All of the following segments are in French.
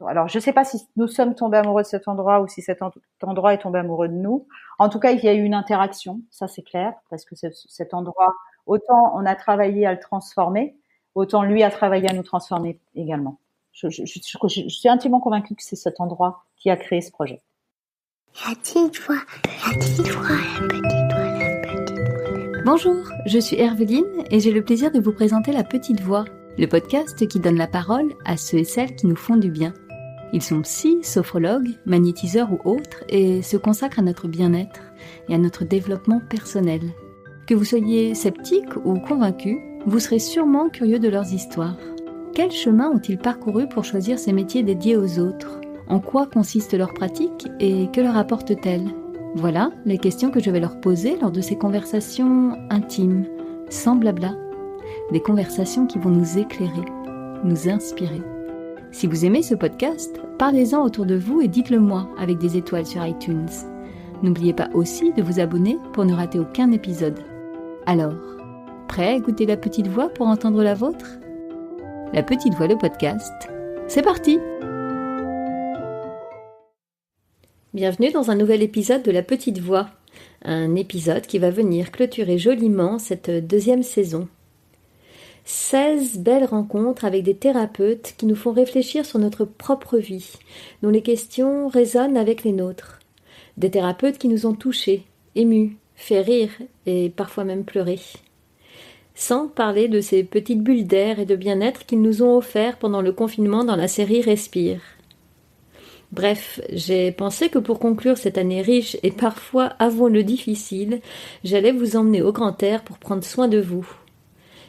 Alors, je ne sais pas si nous sommes tombés amoureux de cet endroit ou si endroit est tombé amoureux de nous. En tout cas, il y a eu une interaction, ça c'est clair, parce que cet endroit, autant on a travaillé à le transformer, autant lui a travaillé à nous transformer également. Je suis intimement convaincue que c'est cet endroit qui a créé ce projet. La petite voix, la petite voix, la petite voix, la petite voix. Bonjour, je suis Herveline et j'ai le plaisir de vous présenter La Petite Voix, le podcast qui donne la parole à ceux et celles qui nous font du bien. Ils sont psy, sophrologues, magnétiseurs ou autres et se consacrent à notre bien-être et à notre développement personnel. Que vous soyez sceptique ou convaincu, vous serez sûrement curieux de leurs histoires. Quel chemin ont-ils parcouru pour choisir ces métiers dédiés aux autres ? En quoi consiste leur pratique et que leur apporte-t-elle ? Voilà les questions que je vais leur poser lors de ces conversations intimes, sans blabla. Des conversations qui vont nous éclairer, nous inspirer. Si vous aimez ce podcast, parlez-en autour de vous et dites-le moi avec des étoiles sur iTunes. N'oubliez pas aussi de vous abonner pour ne rater aucun épisode. Alors, prêt à écouter La Petite Voix pour entendre la vôtre ? La Petite Voix, le podcast, c'est parti ! Bienvenue dans un nouvel épisode de La Petite Voix, un épisode qui va venir clôturer joliment cette deuxième saison. 16 belles rencontres avec des thérapeutes qui nous font réfléchir sur notre propre vie, dont les questions résonnent avec les nôtres. Des thérapeutes qui nous ont touchés, émus, fait rire et parfois même pleurer. Sans parler de ces petites bulles d'air et de bien-être qu'ils nous ont offerts pendant le confinement dans la série Respire. Bref, j'ai pensé que pour conclure cette année riche et parfois, avouons-le, difficile, j'allais vous emmener au grand air pour prendre soin de vous.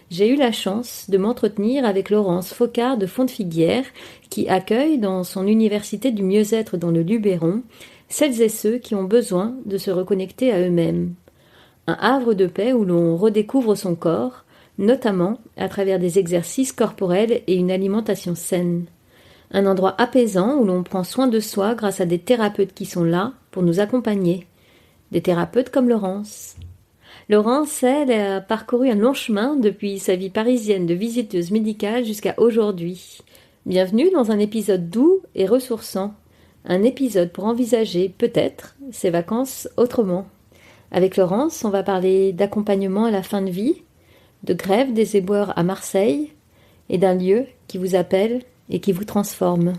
J'ai eu la chance de m'entretenir avec Laurence Focard de Fontefiguière, qui accueille dans son université du mieux-être dans le Luberon celles et ceux qui ont besoin de se reconnecter à eux-mêmes. Un havre de paix où l'on redécouvre son corps, notamment à travers des exercices corporels et une alimentation saine. Un endroit apaisant où l'on prend soin de soi grâce à des thérapeutes qui sont là pour nous accompagner. Des thérapeutes comme Laurence. Laurence, elle, a parcouru un long chemin depuis sa vie parisienne de visiteuse médicale jusqu'à aujourd'hui. Bienvenue dans un épisode doux et ressourçant. Un épisode pour envisager, peut-être, ses vacances autrement. Avec Laurence, on va parler d'accompagnement à la fin de vie, de grève des éboueurs à Marseille et d'un lieu qui vous appelle et qui vous transforme.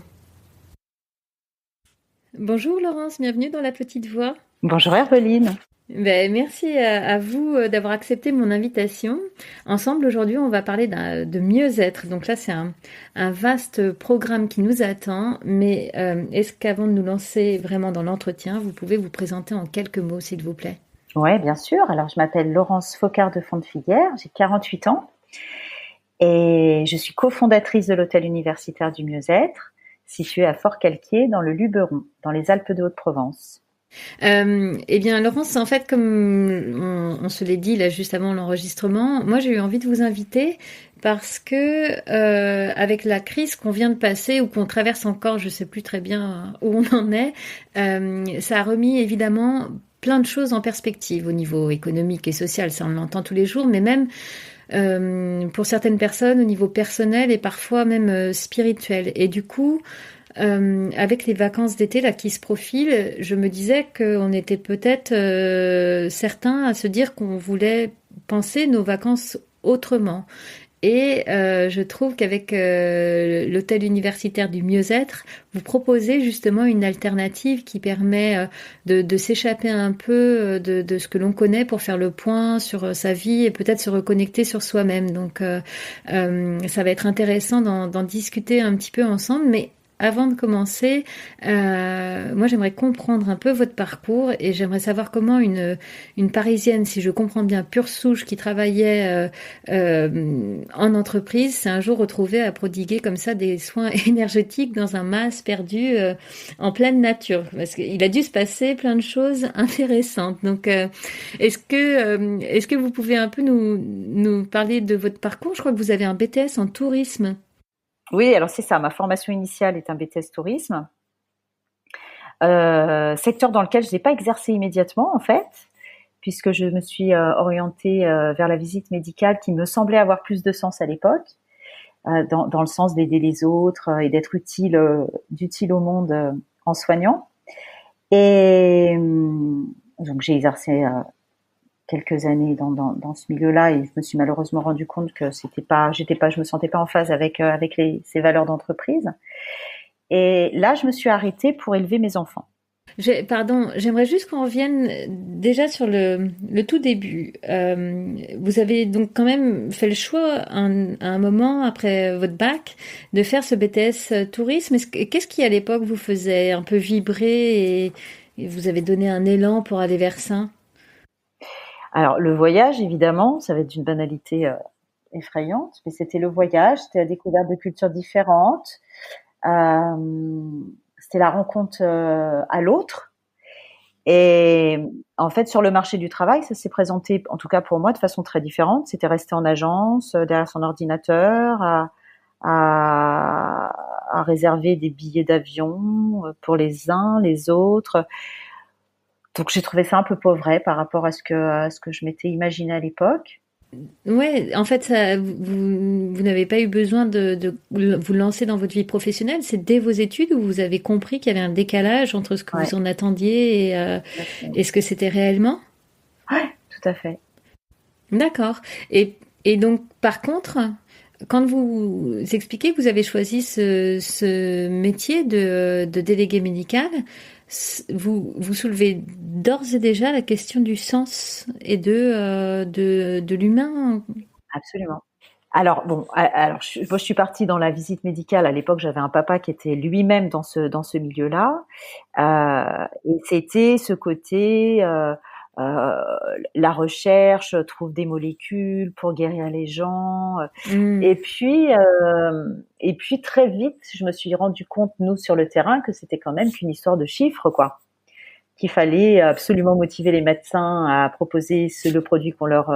Bonjour Laurence, bienvenue dans La Petite Voix. Bonjour Herveline. Merci à vous d'avoir accepté mon invitation. Ensemble, aujourd'hui, on va parler de mieux-être. Donc là, c'est un vaste programme qui nous attend. Mais est-ce qu'avant de nous lancer vraiment dans l'entretien, vous pouvez vous présenter en quelques mots, s'il vous plaît ? Oui, bien sûr. Alors, je m'appelle Laurence Focard de Fontefiguière, j'ai 48 ans. Et je suis cofondatrice de l'hôtel universitaire du mieux-être, situé à Forcalquier, dans le Luberon, dans les Alpes de Haute-Provence. Eh bien, Laurence, en fait, comme on se l'est dit là juste avant l'enregistrement, moi j'ai eu envie de vous inviter parce que avec la crise qu'on vient de passer ou qu'on traverse encore, je sais plus très bien où on en est, ça a remis évidemment plein de choses en perspective au niveau économique et social, ça on l'entend tous les jours, mais même pour certaines personnes au niveau personnel et parfois même spirituel. Et du coup, avec les vacances d'été là qui se profilent, je me disais qu'on était peut-être certains à se dire qu'on voulait penser nos vacances autrement. Et je trouve qu'avec l'hôtel universitaire du mieux-être, vous proposez justement une alternative qui permet de s'échapper un peu de ce que l'on connaît pour faire le point sur sa vie et peut-être se reconnecter sur soi-même. Donc ça va être intéressant d'en discuter un petit peu ensemble, mais avant de commencer, moi j'aimerais comprendre un peu votre parcours et j'aimerais savoir comment une Parisienne, si je comprends bien, pure souche, qui travaillait en entreprise, s'est un jour retrouvée à prodiguer comme ça des soins énergétiques dans un mas perdu en pleine nature. Parce qu'il a dû se passer plein de choses intéressantes. Donc, est-ce que vous pouvez un peu nous parler de votre parcours ? Je crois que vous avez un BTS en tourisme. Oui, alors c'est ça. Ma formation initiale est un BTS tourisme, secteur dans lequel je n'ai pas exercé immédiatement en fait, puisque je me suis orientée vers la visite médicale qui me semblait avoir plus de sens à l'époque. dans le sens d'aider les autres et d'être d'utile au monde en soignant. Et donc j'ai exercé quelques années dans ce milieu-là et je me suis malheureusement rendu compte que je me sentais pas en phase avec ces valeurs d'entreprise. Et là, je me suis arrêtée pour élever mes enfants. Pardon, j'aimerais juste qu'on revienne déjà sur le tout début. Vous avez donc quand même fait le choix à un moment après votre bac de faire ce BTS tourisme. Qu'est-ce qui à l'époque vous faisait un peu vibrer et vous avez donné un élan pour aller vers ça? Alors le voyage, évidemment, ça va être d'une banalité effrayante, mais c'était le voyage, c'était la découverte de cultures différentes, c'était la rencontre à l'autre. Et en fait, sur le marché du travail, ça s'est présenté, en tout cas pour moi, de façon très différente. C'était rester en agence, derrière son ordinateur, à réserver des billets d'avion pour les uns, les autres. Donc j'ai trouvé ça un peu pauvré par rapport à ce que je m'étais imaginé à l'époque. Ouais, en fait, vous n'avez pas eu besoin de vous lancer dans votre vie professionnelle. C'est dès vos études où vous avez compris qu'il y avait un décalage entre ce que Ouais, vous en attendiez et ce que c'était réellement? ouais, tout à fait. D'accord. Et donc, par contre, quand vous expliquez que vous avez choisi ce métier de délégué médical, vous soulevez d'ores et déjà la question du sens et de l'humain. Absolument. Alors bon, alors moi, je suis partie dans la visite médicale. À l'époque, j'avais un papa qui était lui-même dans ce milieu-là, et c'était ce côté euh, la recherche, trouve des molécules pour guérir les gens. Hmm. Et puis très vite, je me suis rendu compte, nous sur le terrain, que c'était quand même qu'une histoire de chiffres, quoi. Qu'il fallait absolument motiver les médecins à proposer le produit qu'on leur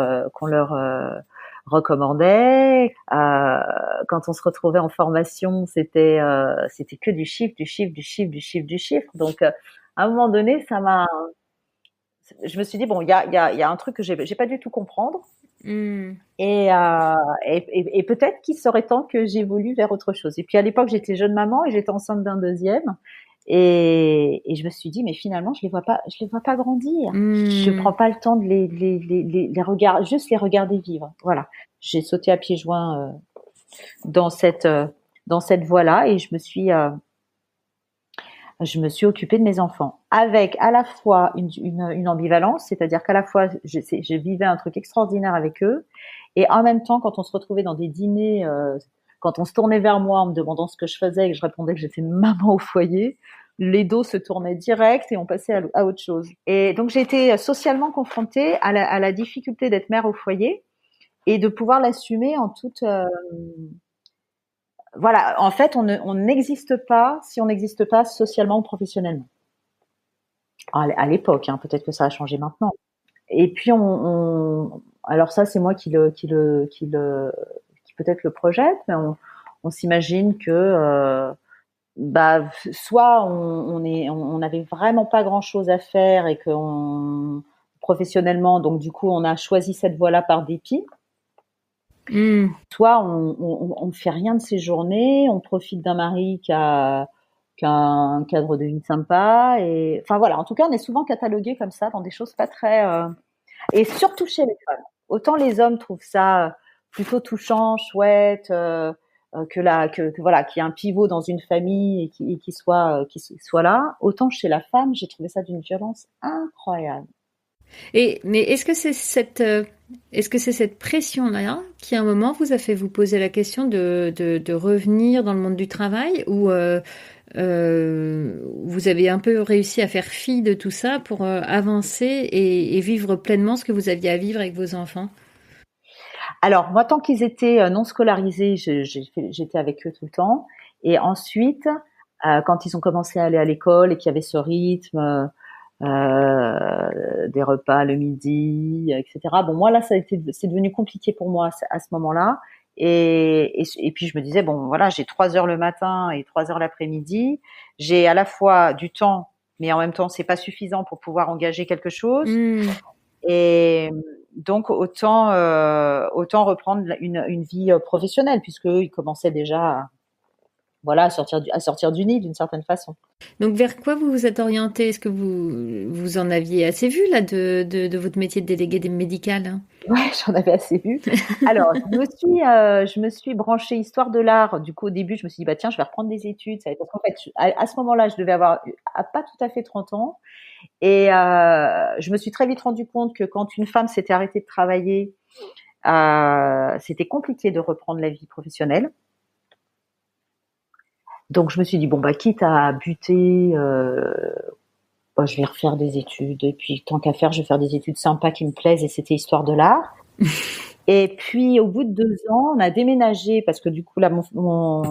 recommandait. Quand on se retrouvait en formation, c'était que du chiffre, du chiffre, du chiffre, du chiffre, du chiffre. Donc, à un moment donné, je me suis dit bon, il y a un truc que j'ai pas du tout comprendre. Hmm. Et peut-être qu'il serait temps que j'évolue vers autre chose. Et puis à l'époque, j'étais jeune maman et j'étais enceinte d'un deuxième. Et je me suis dit, mais finalement, je les vois pas grandir. Je Hmm. prends pas le temps de les regarder, juste les regarder vivre. Voilà. J'ai sauté à pieds joints dans cette voie-là et je me suis occupée de mes enfants avec à la fois une ambivalence, c'est-à-dire qu'à la fois je vivais un truc extraordinaire avec eux et en même temps, quand on se retrouvait dans des dîners, quand on se tournait vers moi en me demandant ce que je faisais et que je répondais que j'étais maman au foyer, les dos se tournaient direct et on passait à autre chose. Et donc j'ai été socialement confrontée à la difficulté d'être mère au foyer et de pouvoir l'assumer en toute voilà. En fait, on n'existe pas si on n'existe pas socialement ou professionnellement. À l'époque, hein, peut-être que ça a changé maintenant. Et puis alors ça, c'est moi qui peut-être le projette, mais on s'imagine que bah soit on n'avait vraiment pas grand chose à faire et que professionnellement, donc du coup on a choisi cette voie-là par dépit. Hmm. Soit on fait rien de ses journées, on profite d'un mari qui a un cadre de vie sympa et enfin voilà. En tout cas, on est souvent catalogué comme ça dans des choses pas très et surtout chez les femmes. Autant les hommes trouvent ça plutôt touchant, chouette, voilà, qu'il y ait un pivot dans une famille et qui soit là. Autant chez la femme, j'ai trouvé ça d'une violence incroyable. Mais est-ce que c'est cette pression-là qui, à un moment, vous a fait vous poser la question de revenir dans le monde du travail ou vous avez un peu réussi à faire fi de tout ça pour avancer et vivre pleinement ce que vous aviez à vivre avec vos enfants? Alors moi, tant qu'ils étaient non scolarisés, j'étais avec eux tout le temps. Et ensuite, quand ils ont commencé à aller à l'école et qu'il y avait ce rythme, des repas le midi, etc. Bon, moi là, c'est devenu compliqué pour moi à ce moment-là. Et puis je me disais bon, voilà, j'ai 3 heures le matin et 3 heures l'après-midi. J'ai à la fois du temps, mais en même temps, c'est pas suffisant pour pouvoir engager quelque chose. Hmm. Et, donc autant reprendre une vie professionnelle, puisque eux, ils commençaient déjà à sortir du nid d'une certaine façon. Donc, vers quoi vous vous êtes orienté? Est-ce que vous en aviez assez vu là de votre métier de délégué médical, hein? Ouais, j'en avais assez vu. Alors, je me suis branchée histoire de l'art. Du coup, au début, je me suis dit, bah tiens, je vais reprendre des études. Parce qu'en fait, à ce moment-là, je devais avoir pas tout à fait 30 ans. Et je me suis très vite rendu compte que quand une femme s'était arrêtée de travailler, c'était compliqué de reprendre la vie professionnelle. Donc, je me suis dit, bon, bah, quitte à buter, bah, je vais refaire des études. Et puis, tant qu'à faire, je vais faire des études sympas qui me plaisent. Et c'était histoire de l'art. Et puis, au bout de 2 ans, on a déménagé parce que du coup, là, mon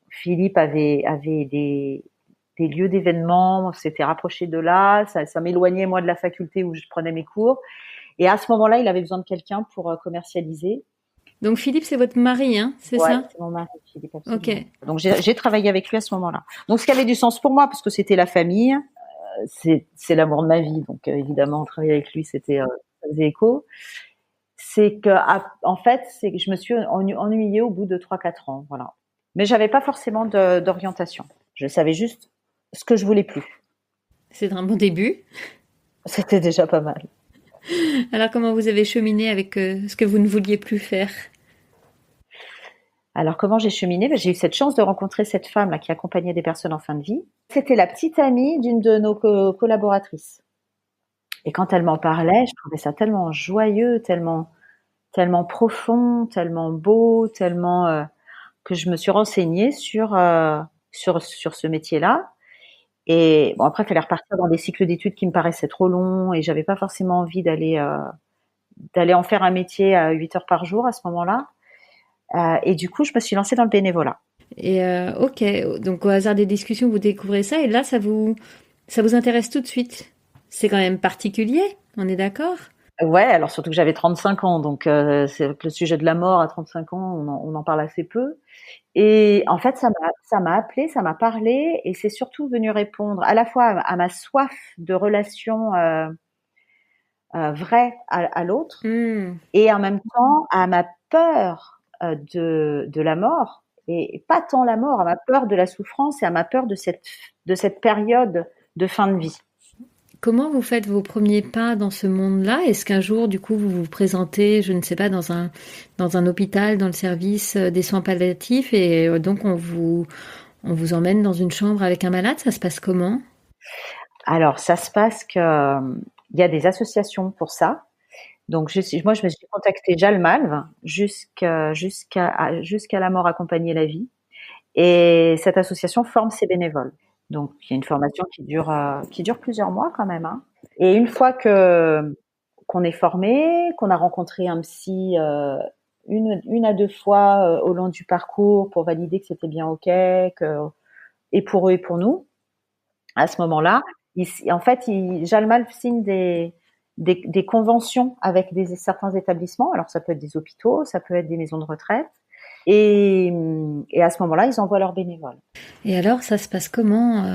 Philippe avait des lieux d'événements, on s'était rapproché de là, ça m'éloignait, moi, de la faculté où je prenais mes cours. Et à ce moment-là, il avait besoin de quelqu'un pour commercialiser. Donc, Philippe, c'est votre mari, hein, c'est Ouais, ça? c'est mon mari, Philippe, absolument. Ok. Donc, j'ai travaillé avec lui à ce moment-là. Donc, ce qui avait du sens pour moi, parce que c'était la famille, c'est l'amour de ma vie. Donc, évidemment, travailler avec lui, ça faisait écho. C'est que, en fait, c'est que je me suis ennuyée au bout de 3-4 ans, voilà. Mais j'avais pas forcément d'orientation. Je savais juste ce que je voulais plus. C'est un bon début. C'était déjà pas mal. Alors, comment vous avez cheminé avec ce que vous ne vouliez plus faire? Alors, comment j'ai cheminé? Ben, j'ai eu cette chance de rencontrer cette femme là qui accompagnait des personnes en fin de vie. C'était la petite amie d'une de nos collaboratrices. Et quand elle m'en parlait, je trouvais ça tellement joyeux, tellement profond, tellement beau, tellement que je me suis renseignée sur ce métier-là. Et bon, après, il fallait repartir dans des cycles d'études qui me paraissaient trop longs et j'avais pas forcément envie d'aller en faire un métier à 8 heures par jour à ce moment-là. Et du coup, je me suis lancée dans le bénévolat. Et ok, donc au hasard des discussions, vous découvrez ça et là, ça vous intéresse tout de suite. C'est quand même particulier, on est d'accord? Ouais, alors surtout que j'avais 35 ans, donc c'est le sujet de la mort à 35 ans, on en parle assez peu. Et en fait, ça m'a appelé, ça m'a parlé, et c'est surtout venu répondre à la fois à ma soif de relation vraie à l'autre, et en même temps à ma peur de la mort, et pas tant la mort, à ma peur de la souffrance et à ma peur de cette période de fin de vie. Comment vous faites vos premiers pas dans ce monde-là? Est-ce qu'un jour, du coup, vous vous présentez, je ne sais pas, dans un hôpital, dans le service des soins palliatifs, et donc on vous emmène dans une chambre avec un malade? Ça se passe comment? Alors, ça se passe que il y a des associations pour ça. Donc, moi, je me suis contactée Jalmalve jusqu'à la mort accompagner la vie. Et cette association forme ses bénévoles. Donc, il y a une formation qui dure plusieurs mois quand même, hein. Et une fois qu'on est formé, qu'on a rencontré un psy une à deux fois au long du parcours pour valider que c'était bien ok, et pour eux et pour nous, à ce moment-là, en fait, Jalmal signe des conventions avec certains établissements. Alors, ça peut être des hôpitaux, ça peut être des maisons de retraite. Et à ce moment-là, ils envoient leurs bénévoles. Et alors, ça se passe comment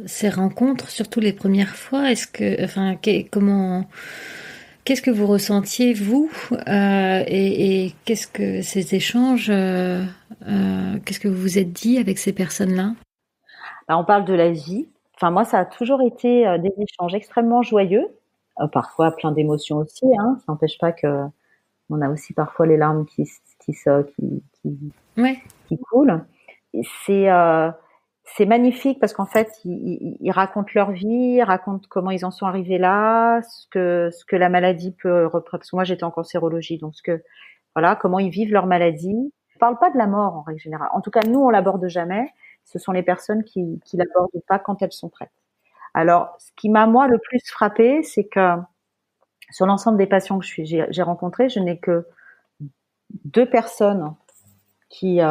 ces rencontres, surtout les premières fois? Qu'est-ce que vous ressentiez vous et qu'est-ce que ces échanges, qu'est-ce que vous vous êtes dit avec ces personnes-là? On parle de la vie. Enfin, moi, ça a toujours été des échanges extrêmement joyeux, parfois plein d'émotions aussi, hein. Ça n'empêche pas que on a aussi parfois les larmes Ouais. qui coulent. Et c'est magnifique parce qu'en fait, ils racontent leur vie, ils racontent comment ils en sont arrivés là, ce que la maladie peut représenter. Parce que moi, j'étais en cancérologie, donc voilà, comment ils vivent leur maladie. On parle pas de la mort en règle générale. En tout cas, nous, on l'aborde jamais. Ce sont les personnes qui l'abordent pas quand elles sont prêtes. Alors, ce qui m'a moi le plus frappé, c'est que sur l'ensemble des patients que j'ai rencontrés, je n'ai que 2 personnes qui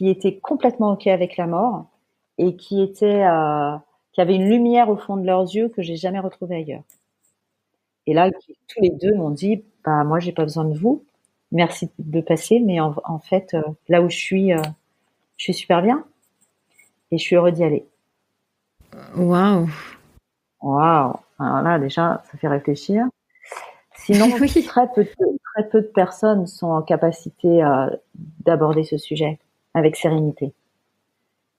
étaient complètement ok avec la mort et qui avaient une lumière au fond de leurs yeux que j'ai jamais retrouvée ailleurs. Et là, tous les 2 m'ont dit, bah moi j'ai pas besoin de vous, merci de passer, mais en fait là où je suis super bien et je suis heureux d'y aller. Waouh. Waouh. Alors là déjà, ça fait réfléchir. Sinon, Oui. très peu de personnes sont en capacité d'aborder ce sujet avec sérénité.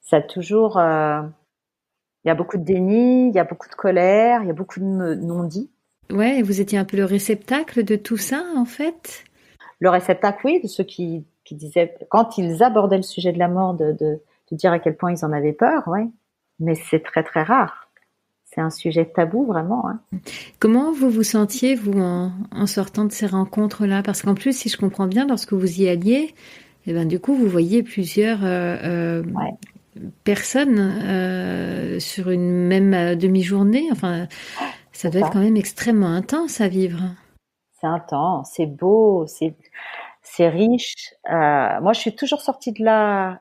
Ça a toujours, il y a beaucoup de déni, il y a beaucoup de colère, il y a beaucoup de non-dits. Ouais, vous étiez un peu le réceptacle de tout ça, en fait. Le réceptacle, oui, de ceux qui disaient, quand ils abordaient le sujet de la mort, de dire à quel point ils en avaient peur, ouais. Mais c'est très très rare. C'est un sujet tabou, vraiment, hein. Comment vous vous sentiez, vous, en sortant de ces rencontres-là? Parce qu'en plus, si je comprends bien, lorsque vous y alliez, eh ben, du coup, vous voyez plusieurs Ouais, personnes sur une même demi-journée. Enfin, ça c'est doit être ça. quand même extrêmement intense à vivre. C'est intense, c'est beau, c'est riche. Moi, je suis toujours sortie de là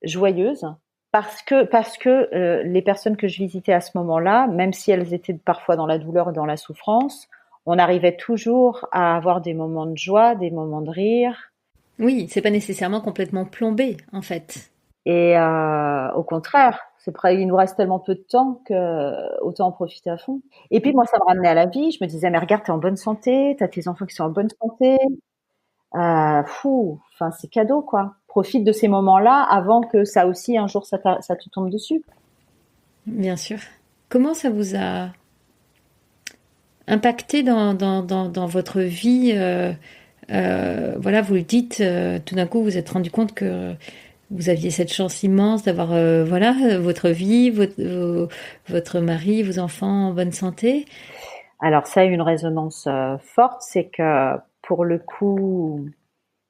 joyeuse parce que les personnes que je visitais à ce moment-là, même si elles étaient parfois dans la douleur et dans la souffrance, on arrivait toujours à avoir des moments de joie, des moments de rire. Oui, c'est pas nécessairement complètement plombé, en fait. Et au contraire, il nous reste tellement peu de temps que autant en profiter à fond. Et puis moi, ça me ramenait à la vie. Je me disais, mais regarde, t'es en bonne santé, t'as tes enfants qui sont en bonne santé. Enfin, c'est cadeau, quoi. Profite de ces moments-là avant que ça aussi, un jour, ça te tombe dessus. Bien sûr. Comment ça vous a impacté dans votre vie voilà, vous le dites, tout d'un coup, vous vous êtes rendu compte que vous aviez cette chance immense d'avoir voilà, votre vie, votre mari, vos enfants en bonne santé. Alors, ça a eu une résonance forte, c'est que pour le coup,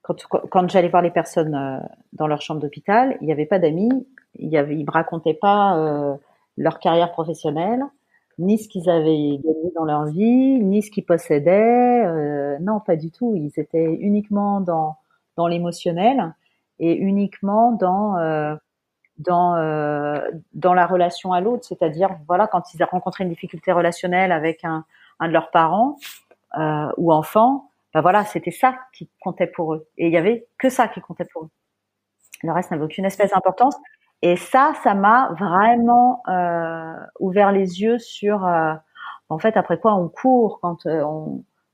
quand j'allais voir les personnes dans leur chambre d'hôpital, il n'y avait pas d'amis, ils me racontaient pas leur carrière professionnelle, ni ce qu'ils avaient gagné dans leur vie, ni ce qu'ils possédaient. Non, pas du tout. Ils étaient uniquement dans l'émotionnel et uniquement dans la relation à l'autre, c'est-à-dire voilà quand ils rencontraient une difficulté relationnelle avec un de leurs parents ou enfants, ben voilà, c'était ça qui comptait pour eux. Et il y avait que ça qui comptait pour eux. Le reste n'avait aucune espèce d'importance. Et ça m'a vraiment ouvert les yeux sur, en fait, après quoi on court quand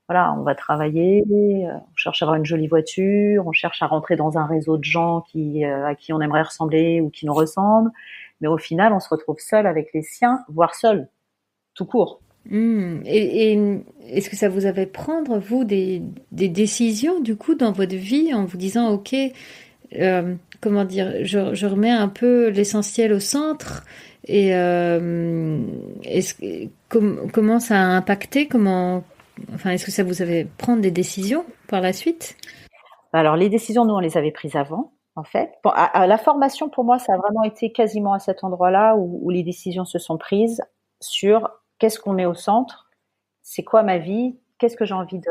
voilà, on va travailler, on cherche à avoir une jolie voiture, on cherche à rentrer dans un réseau de gens à qui on aimerait ressembler ou qui nous ressemblent. Mais au final, on se retrouve seul avec les siens, voire seul, tout court. Et est-ce que ça vous avait prendre, vous, des décisions, du coup, dans votre vie, en vous disant, OK, comment dire, je remets un peu l'essentiel au centre, et comment ça a impacté, enfin, est-ce que ça vous avait prendre des décisions par la suite? Alors, les décisions, nous, on les avait prises avant, en fait. Bon, à la formation, pour moi, ça a vraiment été quasiment à cet endroit-là où les décisions se sont prises sur qu'est-ce qu'on met au centre, c'est quoi ma vie, qu'est-ce que j'ai envie de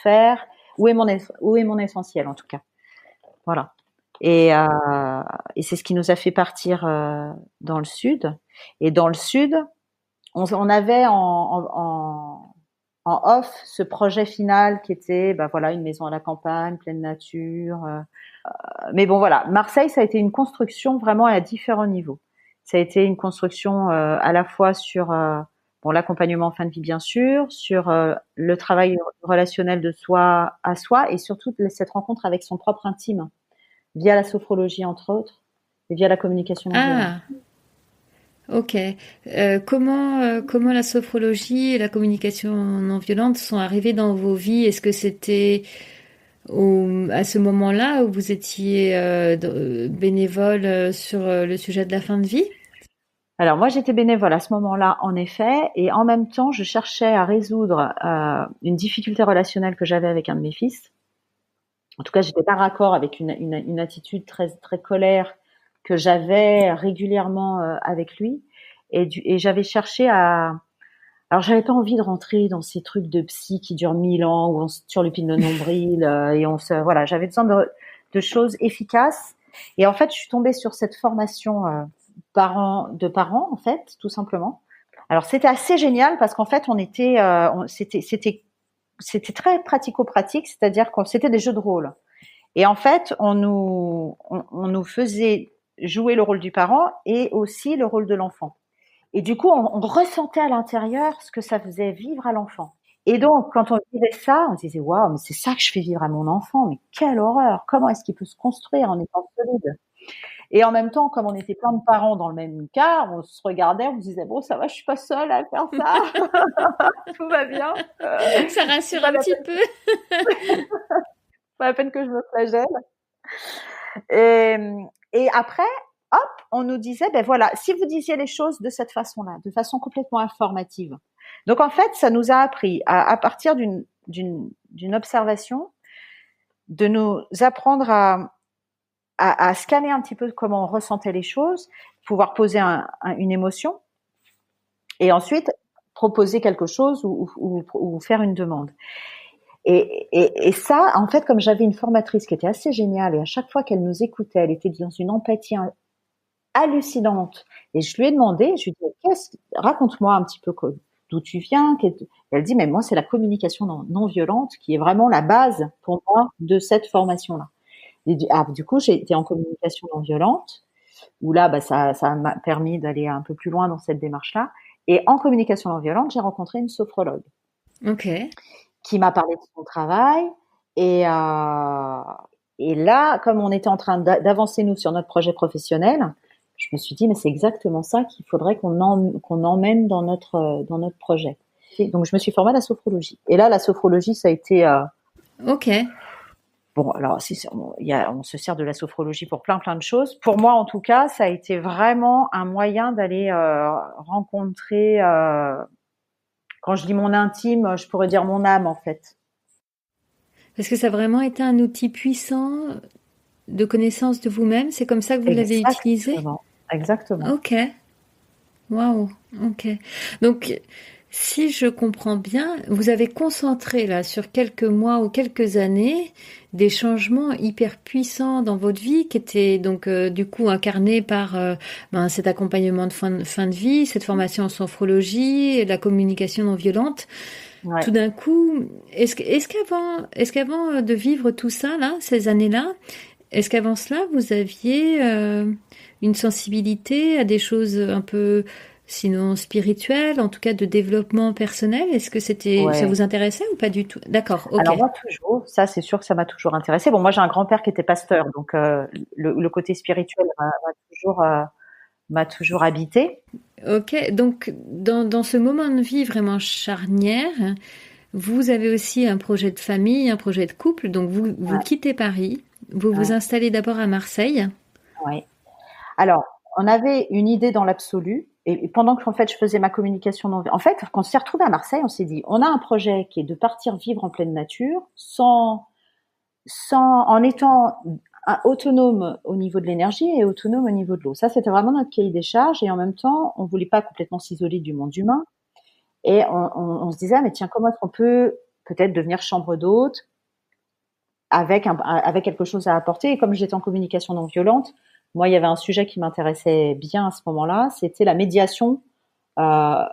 faire, où est mon essentiel, en tout cas. Voilà. Et c'est ce qui nous a fait partir dans le sud. Et dans le sud, on avait en off ce projet final qui était, bah voilà, une maison à la campagne, pleine nature. Mais bon, voilà, Marseille, ça a été une construction vraiment à différents niveaux. Ça a été une construction à la fois sur bon l'accompagnement en fin de vie, bien sûr, sur le travail relationnel de soi à soi, et surtout cette rencontre avec son propre intime, via la sophrologie entre autres, et via la communication non violente. Ah, ok. Comment la sophrologie et la communication non violente sont arrivées dans vos vies? Est-ce que c'était à ce moment-là où vous étiez bénévole sur le sujet de la fin de vie? Alors moi j'étais bénévole à ce moment-là en effet, et en même temps je cherchais à résoudre une difficulté relationnelle que j'avais avec un de mes fils. En tout cas, j'étais pas raccord avec une attitude très très colère que j'avais régulièrement avec lui, et j'avais cherché à. Alors, j'avais pas envie de rentrer dans ces trucs de psy qui durent 1000 ans où on se turlupine le nombril et on se. Voilà, j'avais besoin de choses efficaces. Et en fait, je suis tombée sur cette formation de parents en fait, tout simplement. Alors, c'était assez génial parce qu'en fait, c'était très pratico-pratique, c'est-à-dire que c'était des jeux de rôle. Et en fait, on nous faisait jouer le rôle du parent et aussi le rôle de l'enfant. Et du coup, on ressentait à l'intérieur ce que ça faisait vivre à l'enfant. Et donc, quand on vivait ça, on se disait, waouh, mais c'est ça que je fais vivre à mon enfant, mais quelle horreur! Comment est-ce qu'il peut se construire en étant solide? Et en même temps, comme on était plein de parents dans le même cas, on se regardait, on se disait, bon, ça va, je suis pas seule à faire ça, tout va bien. Ça rassure un petit peu. Pas la peine que je me flagelle. Et, et après, hop, on nous disait, ben voilà, si vous disiez les choses de cette façon-là, de façon complètement informative. Donc en fait, ça nous a appris à partir d'une observation, de nous apprendre à scanner un petit peu comment on ressentait les choses, pouvoir poser une émotion, et ensuite proposer quelque chose ou faire une demande. Et ça, en fait, comme j'avais une formatrice qui était assez géniale, et à chaque fois qu'elle nous écoutait, elle était dans une empathie hallucinante. Et je lui ai demandé, je lui ai dit, raconte-moi un petit peu d'où tu viens. Elle dit, mais moi, c'est la communication non violente qui est vraiment la base pour moi de cette formation-là. Du coup, j'ai été en communication non violente, où là, ça m'a permis d'aller un peu plus loin dans cette démarche-là. Et en communication non violente, j'ai rencontré une sophrologue. Ok. Qui m'a parlé de son travail. Et là, comme on était en train d'avancer, nous, sur notre projet professionnel, je me suis dit, mais c'est exactement ça qu'il faudrait qu'on emmène dans notre projet. Donc, je me suis formée à la sophrologie. Et là, la sophrologie, ça a été... Ok. Bon, alors, on se sert de la sophrologie pour plein de choses. Pour moi, en tout cas, ça a été vraiment un moyen d'aller rencontrer... quand je dis mon intime, je pourrais dire mon âme, en fait. Parce que ça a vraiment été un outil puissant de connaissance de vous-même. C'est comme ça que vous l'avez utilisé? Exactement. Ok. Waouh. Ok. Donc, si je comprends bien, vous avez concentré là sur quelques mois ou quelques années des changements hyper puissants dans votre vie qui étaient donc du coup incarnés par cet accompagnement de fin de vie, cette formation en sophrologie, la communication non violente. Ouais. Tout d'un coup, est-ce qu'avant de vivre tout ça là, ces années-là, est-ce qu'avant cela vous aviez une sensibilité à des choses un peu sinon spirituelles, en tout cas de développement personnel? Est-ce que ça vous intéressait ou pas du tout? D'accord, ok. Alors moi toujours, ça c'est sûr que ça m'a toujours intéressé. Bon, moi j'ai un grand-père qui était pasteur, donc le côté spirituel m'a toujours habité. Ok, donc dans ce moment de vie vraiment charnière, vous avez aussi un projet de famille, un projet de couple, donc vous quittez Paris, vous vous installez d'abord à Marseille. Oui. Alors, on avait une idée dans l'absolu, et pendant que en fait je faisais ma communication non violente, en fait, quand on s'est retrouvé à Marseille, on s'est dit, on a un projet qui est de partir vivre en pleine nature, en étant autonome au niveau de l'énergie et autonome au niveau de l'eau. Ça, c'était vraiment notre cahier des charges, et en même temps, on voulait pas complètement s'isoler du monde humain. Et on se disait, mais tiens, comment est-ce qu'on peut peut-être devenir chambre d'hôte avec quelque chose à apporter? Et comme j'étais en communication non violente, moi, il y avait un sujet qui m'intéressait bien à ce moment-là, c'était la médiation dans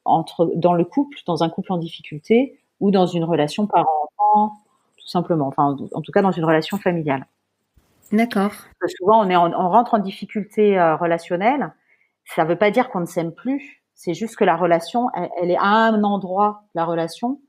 le couple, dans un couple en difficulté ou dans une relation parent-enfant, tout simplement. Enfin, en tout cas, dans une relation familiale. D'accord. Parce que souvent, on rentre en difficulté relationnelle. Ça ne veut pas dire qu'on ne s'aime plus. C'est juste que la relation, elle est à un endroit, la relation,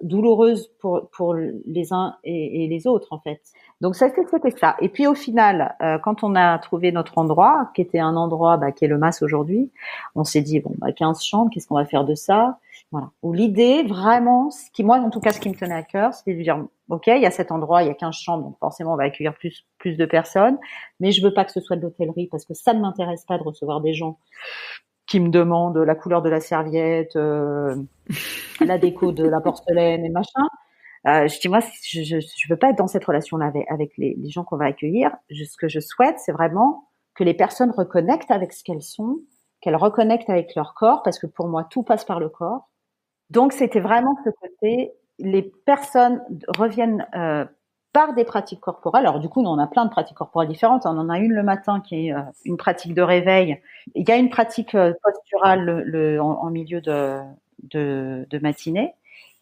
douloureuse pour les uns et les autres, en fait. Donc, c'était ça. Et puis, au final, quand on a trouvé notre endroit, qui était un endroit qui est le MAS aujourd'hui, on s'est dit, 15 chambres, qu'est-ce qu'on va faire de ça? Voilà. Où l'idée, vraiment, moi, en tout cas, ce qui me tenait à cœur, c'était de dire, OK, il y a cet endroit, il y a 15 chambres, donc forcément, on va accueillir plus de personnes, mais je veux pas que ce soit de l'hôtellerie, parce que ça ne m'intéresse pas de recevoir des gens qui me demandent la couleur de la serviette, la déco de la porcelaine et machin. Je dis, moi, je veux pas être dans cette relation-là avec les gens qu'on va accueillir. Ce que je souhaite, c'est vraiment que les personnes reconnectent avec ce qu'elles sont, qu'elles reconnectent avec leur corps, parce que pour moi, tout passe par le corps. Donc, c'était vraiment ce côté, les personnes reviennent par des pratiques corporelles. Alors, du coup, nous, on a plein de pratiques corporelles différentes. On en a une le matin qui est une pratique de réveil. Il y a une pratique posturale en milieu de matinée.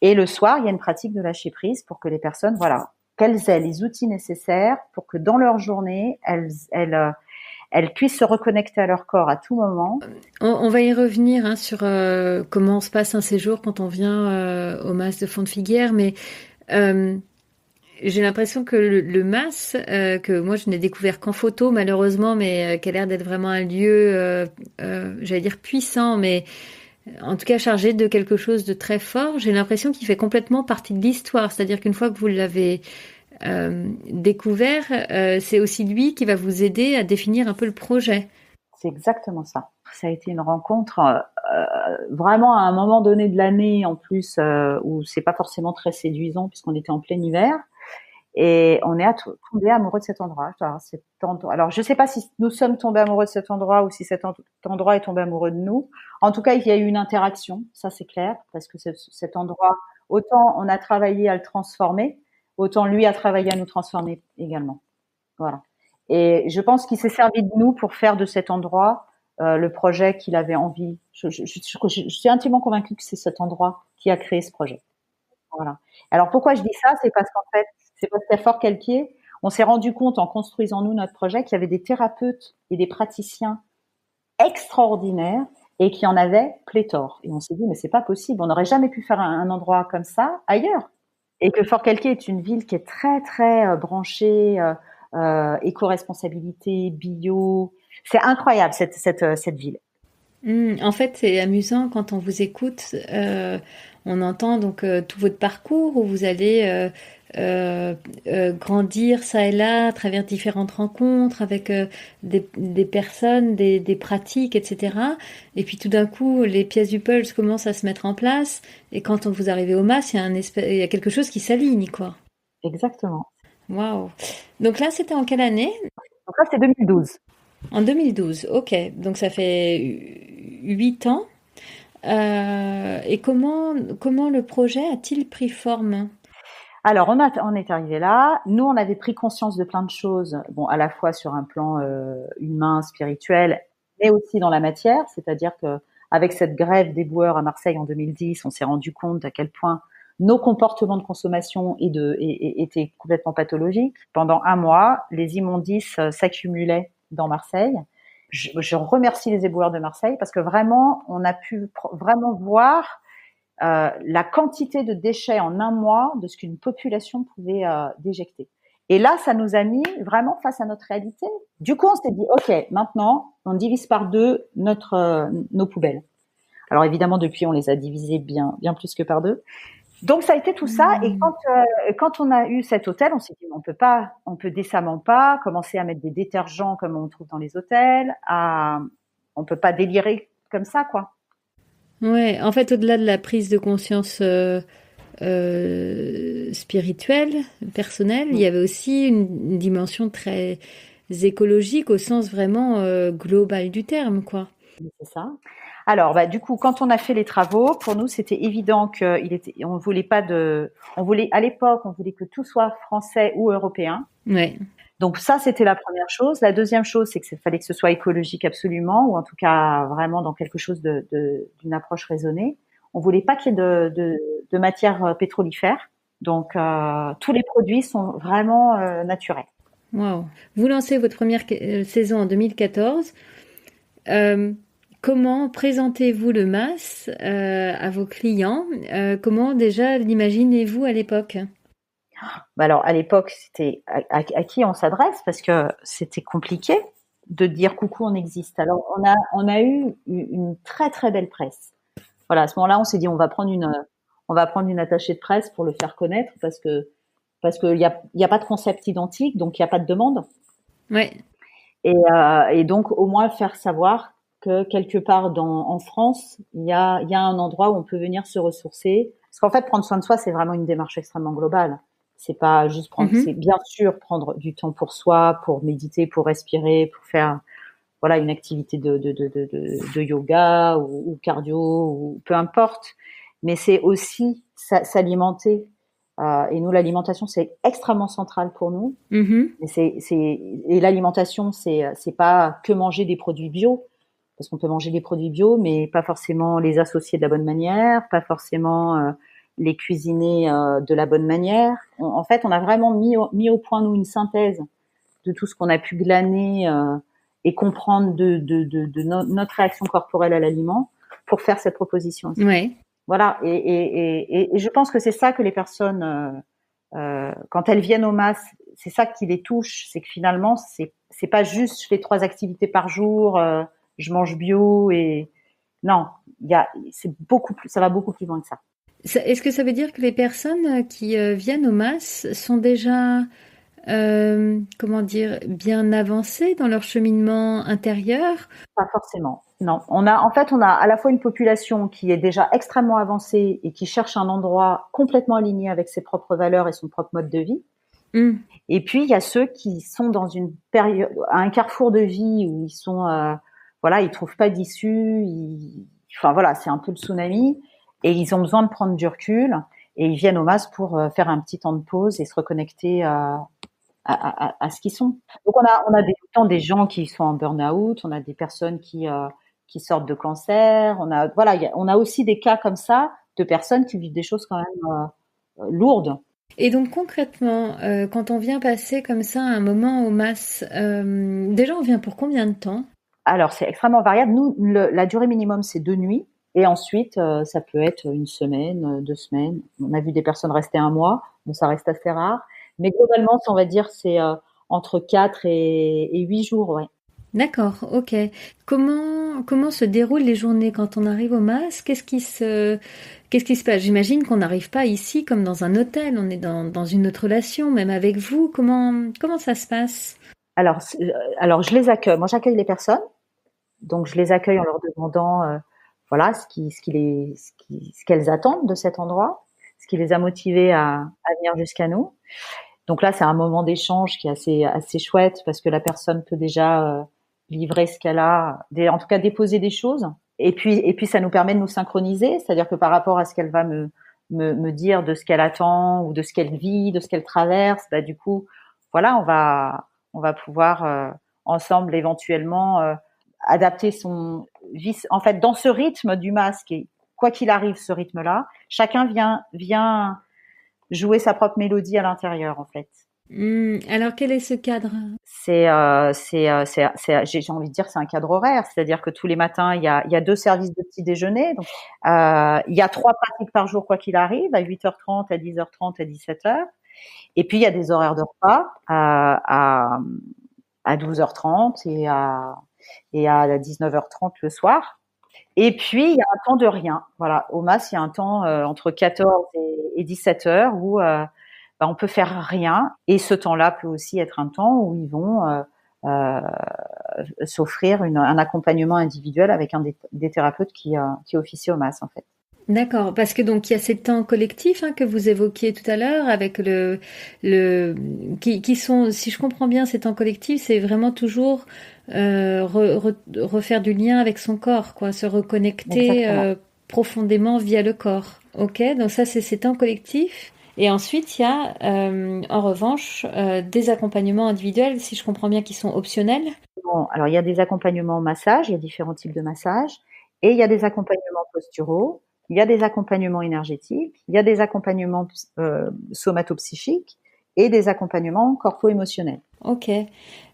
Et le soir, il y a une pratique de lâcher prise pour que les personnes, qu'elles aient les outils nécessaires pour que dans leur journée, elles elles puissent se reconnecter à leur corps à tout moment. On va y revenir sur comment se passe un séjour quand on vient au MAS de Fontfiguière, mais j'ai l'impression que le MAS, que moi je n'ai découvert qu'en photo malheureusement, mais qui a l'air d'être vraiment un lieu, j'allais dire puissant, mais en tout cas chargé de quelque chose de très fort, j'ai l'impression qu'il fait complètement partie de l'histoire. C'est-à-dire qu'une fois que vous l'avez découvert, c'est aussi lui qui va vous aider à définir un peu le projet. C'est exactement ça. Ça a été une rencontre vraiment à un moment donné de l'année en plus où c'est pas forcément très séduisant puisqu'on était en plein hiver. Et on est tombé amoureux de cet endroit. Alors, je sais pas si nous sommes tombés amoureux de cet endroit ou si cet endroit est tombé amoureux de nous. En tout cas, il y a eu une interaction, ça c'est clair, parce que cet endroit, autant on a travaillé à le transformer, autant lui a travaillé à nous transformer également. Voilà. Et je pense qu'il s'est servi de nous pour faire de cet endroit le projet qu'il avait envie. Je suis intimement convaincue que c'est cet endroit qui a créé ce projet. Voilà. Alors pourquoi je dis ça? C'est parce qu'en fait, c'est parce qu'à Fort-Calquier, on s'est rendu compte en construisant nous notre projet qu'il y avait des thérapeutes et des praticiens extraordinaires et qu'il y en avait pléthore. Et on s'est dit mais c'est pas possible, on n'aurait jamais pu faire un endroit comme ça ailleurs. Et que Fort-Calquier est une ville qui est très très branchée éco-responsabilité, bio. C'est incroyable cette ville. En fait, c'est amusant quand on vous écoute. On entend donc tout votre parcours où vous allez grandir ça et là à travers différentes rencontres avec des personnes, des pratiques, etc. Et puis tout d'un coup, les pièces du puzzle commencent à se mettre en place. Et quand vous arrivez au MAS, il y a quelque chose qui s'aligne, quoi. Exactement. Waouh. Donc là, c'était en quelle année? Donc là, c'est 2012. En 2012, ok. Donc ça fait 8 ans. Et comment le projet a-t-il pris forme? Alors, on est arrivé là. Nous, on avait pris conscience de plein de choses. Bon, à la fois sur un plan humain, spirituel, mais aussi dans la matière. C'est-à-dire que avec cette grève des boueurs à Marseille en 2010, on s'est rendu compte à quel point nos comportements de consommation étaient complètement pathologiques. Pendant un mois, les immondices s'accumulaient dans Marseille. Je remercie les éboueurs de Marseille parce que vraiment, on a pu vraiment voir la quantité de déchets en un mois de ce qu'une population pouvait déjecter. Et là, ça nous a mis vraiment face à notre réalité. Du coup, on s'est dit, OK, maintenant, on divise par deux nos poubelles. Alors évidemment, depuis, on les a divisées bien plus que par deux. Donc ça a été tout ça. Et quand on a eu cet hôtel, on s'est dit on peut décemment pas commencer à mettre des détergents comme on trouve dans les hôtels. On peut pas délirer comme ça, quoi. Ouais, en fait, au-delà de la prise de conscience spirituelle, personnelle, il y avait aussi une dimension très écologique au sens vraiment global du terme, quoi. C'est ça. Alors, du coup, quand on a fait les travaux, pour nous, c'était évident on voulait à l'époque, on voulait que tout soit français ou européen. Ouais. Donc ça, c'était la première chose. La deuxième chose, c'est qu'il fallait que ce soit écologique absolument, ou en tout cas vraiment dans quelque chose d'une approche raisonnée. On voulait pas qu'il y ait de matières pétrolifères. Donc tous les produits sont vraiment naturels. Wow. Vous lancez votre première saison en 2014. Comment présentez-vous le MAS à vos clients? Comment déjà l'imaginez-vous à l'époque? Alors à l'époque, c'était à qui on s'adresse parce que c'était compliqué de dire coucou, on existe. Alors on a eu une très très belle presse. Voilà, à ce moment-là, on s'est dit on va prendre une attachée de presse pour le faire connaître parce que il y a pas de concept identique, donc il y a pas de demande. Ouais. Et donc au moins faire savoir que quelque part en France, il y a un endroit où on peut venir se ressourcer. Parce qu'en fait, prendre soin de soi, c'est vraiment une démarche extrêmement globale. C'est pas juste c'est bien sûr prendre du temps pour soi, pour méditer, pour respirer, pour faire voilà une activité de yoga ou cardio ou peu importe. Mais c'est aussi s'alimenter. Et nous, l'alimentation, c'est extrêmement central pour nous. Et l'alimentation, c'est pas que manger des produits bio, parce qu'on peut manger des produits bio, mais pas forcément les associer de la bonne manière, pas forcément les cuisiner de la bonne manière. En fait, on a vraiment mis au point, nous, une synthèse de tout ce qu'on a pu glaner et comprendre notre réaction corporelle à l'aliment pour faire cette proposition. Ouais. Voilà. Et je pense que c'est ça que les personnes, quand elles viennent au MAS, c'est ça qui les touche, c'est que finalement, c'est pas juste je fais 3 activités par jour, je mange bio et non, c'est beaucoup plus, ça va beaucoup plus loin que ça. Est-ce que ça veut dire que les personnes qui viennent au MAS sont déjà, comment dire, bien avancées dans leur cheminement intérieur? Pas forcément. Non, on a à la fois une population qui est déjà extrêmement avancée et qui cherche un endroit complètement aligné avec ses propres valeurs et son propre mode de vie. Et puis il y a ceux qui sont dans une période, à un carrefour de vie où ils sont, voilà, ils trouvent pas d'issue. Enfin voilà, c'est un peu le tsunami et ils ont besoin de prendre du recul et ils viennent au MAS pour faire un petit temps de pause et se reconnecter à ce qu'ils sont. Donc on a autant des gens qui sont en burn-out, on a des personnes qui sortent de cancer, on a aussi des cas comme ça de personnes qui vivent des choses quand même lourdes. Et donc concrètement, quand on vient passer comme ça un moment au MAS, déjà on vient pour combien de temps? Alors c'est extrêmement variable. Nous, la durée minimum c'est 2 nuits et ensuite ça peut être 1 semaine, 2 semaines. On a vu des personnes rester 1 mois, bon ça reste assez rare. Mais globalement, on va dire c'est entre 4 et 8 jours, ouais. D'accord, ok. Comment se déroulent les journées quand on arrive au MAS? Qu'est-ce qui se passe? J'imagine qu'on n'arrive pas ici comme dans un hôtel, on est dans une autre relation, même avec vous. Comment ça se passe? Alors je les accueille. Moi, j'accueille les personnes. Donc, je les accueille en leur demandant, voilà, ce qu'elles attendent de cet endroit, ce qui les a motivées à venir jusqu'à nous. Donc là, c'est un moment d'échange qui est assez chouette parce que la personne peut déjà livrer ce qu'elle a, en tout cas déposer des choses. Et puis ça nous permet de nous synchroniser, c'est-à-dire que par rapport à ce qu'elle va me dire de ce qu'elle attend ou de ce qu'elle vit, de ce qu'elle traverse, bah du coup, voilà, on va pouvoir ensemble éventuellement adapter son vie. En fait, dans ce rythme du masque, et quoi qu'il arrive, ce rythme-là, chacun vient jouer sa propre mélodie à l'intérieur, en fait. Alors quel est ce cadre? J'ai envie de dire, c'est un cadre horaire, c'est-à-dire que tous les matins, il y a 2 services de petit déjeuner. Donc, il y a 3 pratiques par jour, quoi qu'il arrive, à 8h30, à 10h30, à 17h. Et puis, il y a des horaires de repas à 12h30 et à 19h30 le soir. Et puis, il y a un temps de rien. Voilà, au MAS, il y a un temps entre 14 et 17h où on peut faire rien. Et ce temps-là peut aussi être un temps où ils vont s'offrir un accompagnement individuel avec des thérapeutes qui officient au MAS, en fait. D'accord, parce que donc il y a ces temps collectifs que vous évoquiez tout à l'heure avec qui sont, si je comprends bien, ces temps collectifs, c'est vraiment toujours refaire du lien avec son corps, quoi, se reconnecter profondément via le corps. Ok, donc ça c'est ces temps collectifs. Et ensuite il y a en revanche des accompagnements individuels, si je comprends bien, qui sont optionnels. Bon, alors il y a des accompagnements au massage, il y a différents types de massages, et il y a des accompagnements posturaux. Il y a des accompagnements énergétiques, il y a des accompagnements somatopsychiques et des accompagnements corpo-émotionnels. Ok,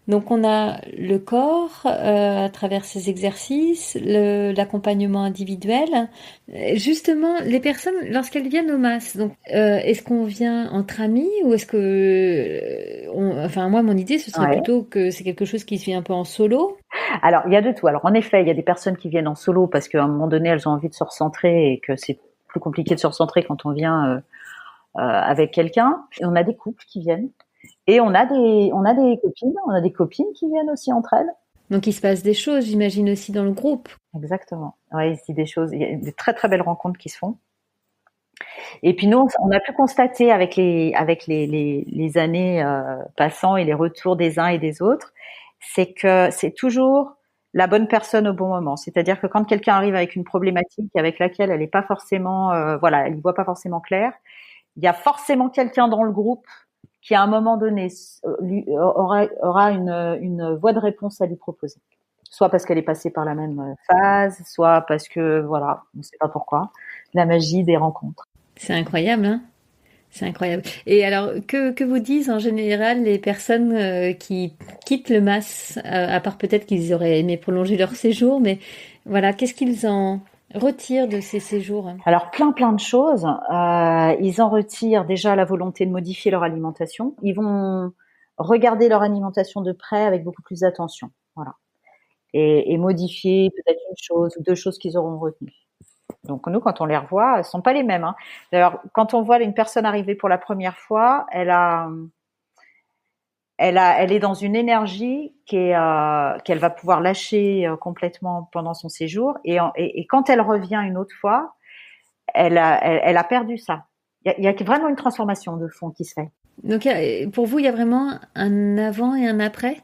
donc on a le corps à travers ces exercices, l'accompagnement individuel. Justement, les personnes, lorsqu'elles viennent au MAS, donc est-ce qu'on vient entre amis ou est-ce que, enfin moi mon idée ce serait plutôt que c'est quelque chose qui se fait un peu en solo. Alors il y a de tout. Alors en effet, il y a des personnes qui viennent en solo parce qu'à un moment donné elles ont envie de se recentrer et que c'est plus compliqué de se recentrer quand on vient avec quelqu'un. Et on a des couples qui viennent. Et on a des copines qui viennent aussi entre elles. Donc il se passe des choses, j'imagine aussi dans le groupe. Exactement. Ouais, il se dit des choses. Il y a des très très belles rencontres qui se font. Et puis nous, on a pu constater avec les années passant et les retours des uns et des autres, c'est que c'est toujours la bonne personne au bon moment. C'est-à-dire que quand quelqu'un arrive avec une problématique avec laquelle elle n'est pas forcément, elle y voit pas forcément clair, il y a forcément quelqu'un dans le groupe qui à un moment donné aura une voie de réponse à lui proposer. Soit parce qu'elle est passée par la même phase, soit parce que, voilà, on ne sait pas pourquoi. La magie des rencontres. C'est incroyable, hein? C'est incroyable. Et alors, que vous disent en général les personnes qui quittent le MAS, à part peut-être qu'ils auraient aimé prolonger leur séjour, mais voilà, qu'est-ce qu'ils en retirent de ces séjours? Alors plein de choses. Ils en retirent déjà la volonté de modifier leur alimentation. Ils vont regarder leur alimentation de près avec beaucoup plus d'attention. Voilà. Et modifier peut-être une chose ou deux choses qu'ils auront retenues. Donc nous, quand on les revoit, elles sont pas les mêmes. Hein. D'ailleurs, quand on voit une personne arriver pour la première fois, elle est dans une énergie qu'elle va pouvoir lâcher complètement pendant son séjour. Et quand elle revient une autre fois, elle a perdu ça. Il y a vraiment une transformation de fond qui se fait. Donc, pour vous, il y a vraiment un avant et un après?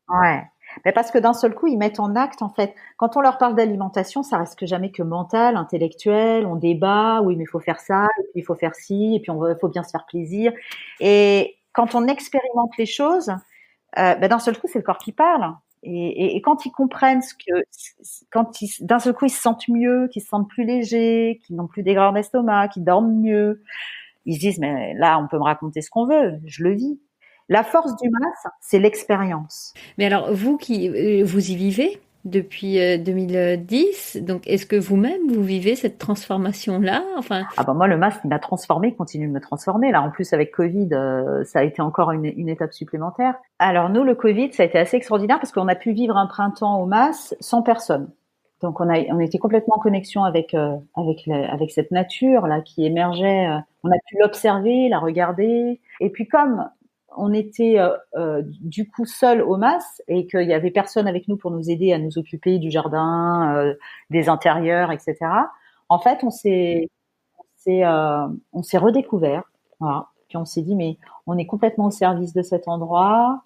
Ouais. Mais parce que d'un seul coup, ils mettent en acte, en fait. Quand on leur parle d'alimentation, ça reste que jamais que mental, intellectuel, on débat, oui, mais il faut faire ça, et puis il faut faire ci, et puis il faut bien se faire plaisir. Et quand on expérimente les choses, d'un seul coup, c'est le corps qui parle. Et quand ils comprennent d'un seul coup, ils se sentent mieux, qu'ils se sentent plus légers, qu'ils n'ont plus des grains d'estomac, qu'ils dorment mieux, ils se disent, mais là, on peut me raconter ce qu'on veut, je le vis. La force du MAS, c'est l'expérience. Mais alors, vous vous y vivez depuis 2010, donc est-ce que vous-même, vous vivez cette transformation-là? Enfin... Ah bah moi, le MAS, il m'a transformé, il continue de me transformer. Là, en plus, avec Covid, ça a été encore une étape supplémentaire. Alors nous, le Covid, ça a été assez extraordinaire parce qu'on a pu vivre un printemps au MAS sans personne. Donc on était complètement en connexion avec cette nature là qui émergeait. On a pu l'observer, la regarder. Et puis comme on était du coup seul au MAS et qu'il y avait personne avec nous pour nous aider à nous occuper du jardin, des intérieurs, etc. En fait, on s'est redécouvert. Voilà. Puis on s'est dit mais on est complètement au service de cet endroit.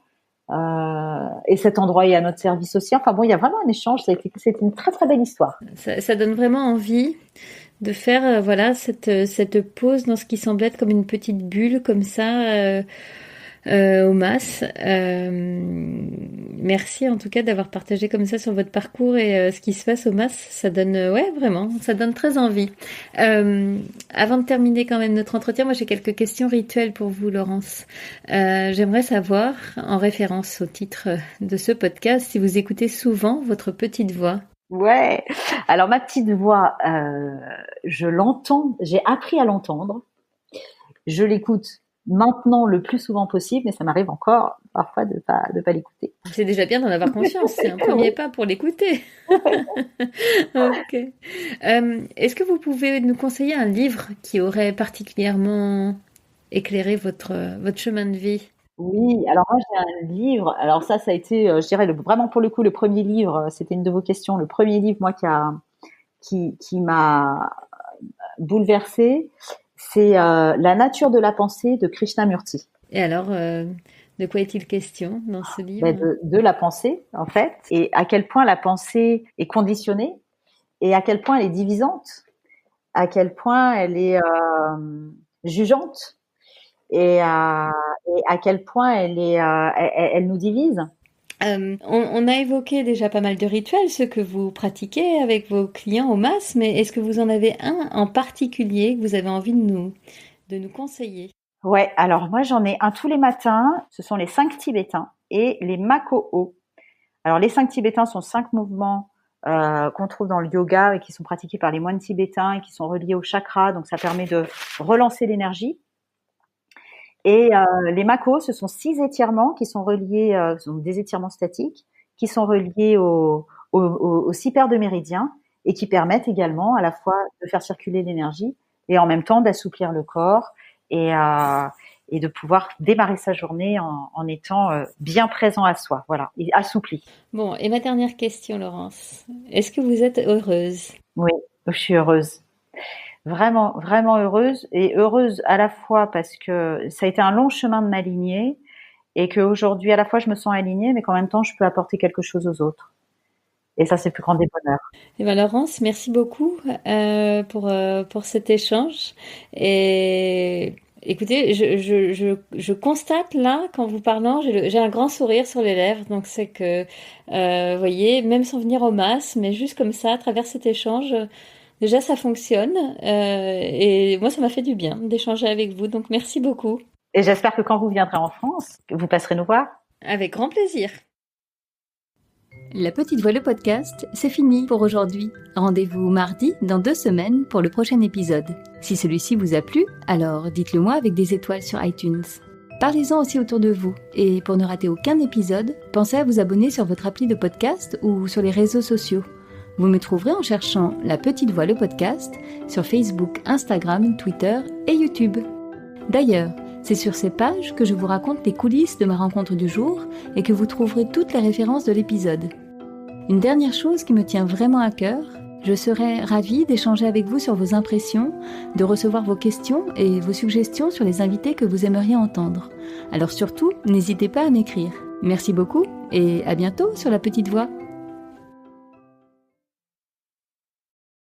Et cet endroit est à notre service aussi. Enfin bon, il y a vraiment un échange. C'est une très très belle histoire. Ça donne vraiment envie de faire voilà cette pause dans ce qui semble être comme une petite bulle comme ça au MAS. Merci en tout cas d'avoir partagé comme ça sur votre parcours et ce qui se passe au MAS. Ça donne ouais vraiment, ça donne très envie. Avant de terminer quand même notre entretien, moi j'ai quelques questions rituelles pour vous, Laurence. J'aimerais savoir, en référence au titre de ce podcast, si vous écoutez souvent votre petite voix. Ouais. Alors ma petite voix, je l'entends. J'ai appris à l'entendre. Je l'écoute maintenant le plus souvent possible, mais ça m'arrive encore parfois de pas l'écouter. C'est déjà bien d'en avoir conscience. C'est un premier pas pour l'écouter. Ok. Est-ce que vous pouvez nous conseiller un livre qui aurait particulièrement éclairé votre chemin de vie? Oui, alors moi j'ai un livre. Alors ça a été, je dirais vraiment pour le coup le premier livre. C'était une de vos questions. Le premier livre moi qui m'a bouleversée, c'est La nature de la pensée de Krishnamurti. Et alors, de quoi est-il question dans ce livre? De la pensée en fait, et à quel point la pensée est conditionnée, et à quel point elle est divisante, à quel point elle est jugeante. Et à quel point elle nous divise. On a évoqué déjà pas mal de rituels, ceux que vous pratiquez avec vos clients au MAS, mais est-ce que vous en avez un en particulier que vous avez envie de nous conseiller? Ouais, alors moi j'en ai un tous les matins, ce sont les 5 Tibétains et les Makoho. Alors les 5 Tibétains sont 5 mouvements qu'on trouve dans le yoga et qui sont pratiqués par les moines tibétains et qui sont reliés au chakra, donc ça permet de relancer l'énergie. Et les Mako, ce sont 6 étirements qui sont reliés, sont des étirements statiques, qui sont reliés aux 6 paires de méridiens et qui permettent également à la fois de faire circuler l'énergie et en même temps d'assouplir le corps et de pouvoir démarrer sa journée en étant bien présent à soi, voilà, et assoupli. Bon, et ma dernière question, Laurence, est-ce que vous êtes heureuse? Oui, je suis heureuse. Vraiment, vraiment heureuse, et heureuse à la fois parce que ça a été un long chemin de m'aligner et qu'aujourd'hui à la fois je me sens alignée mais qu'en même temps je peux apporter quelque chose aux autres. Et ça c'est le plus grand des bonheurs. Eh bien, Laurence, merci beaucoup pour cet échange. Et écoutez, je constate là, qu'en vous parlant, j'ai un grand sourire sur les lèvres. Donc c'est que, vous voyez, même sans venir au MAS, mais juste comme ça, à travers cet échange, Déjà, ça fonctionne et moi, ça m'a fait du bien d'échanger avec vous. Donc, merci beaucoup. Et j'espère que quand vous viendrez en France, vous passerez nous voir. Avec grand plaisir. La Petite Voix, le podcast, c'est fini pour aujourd'hui. Rendez-vous mardi dans 2 semaines pour le prochain épisode. Si celui-ci vous a plu, alors dites-le moi avec des étoiles sur iTunes. Parlez-en aussi autour de vous. Et pour ne rater aucun épisode, pensez à vous abonner sur votre appli de podcast ou sur les réseaux sociaux. Vous me trouverez en cherchant La Petite Voix, le podcast sur Facebook, Instagram, Twitter et YouTube. D'ailleurs, c'est sur ces pages que je vous raconte les coulisses de ma rencontre du jour et que vous trouverez toutes les références de l'épisode. Une dernière chose qui me tient vraiment à cœur, je serais ravie d'échanger avec vous sur vos impressions, de recevoir vos questions et vos suggestions sur les invités que vous aimeriez entendre. Alors surtout, n'hésitez pas à m'écrire. Merci beaucoup et à bientôt sur La Petite Voix.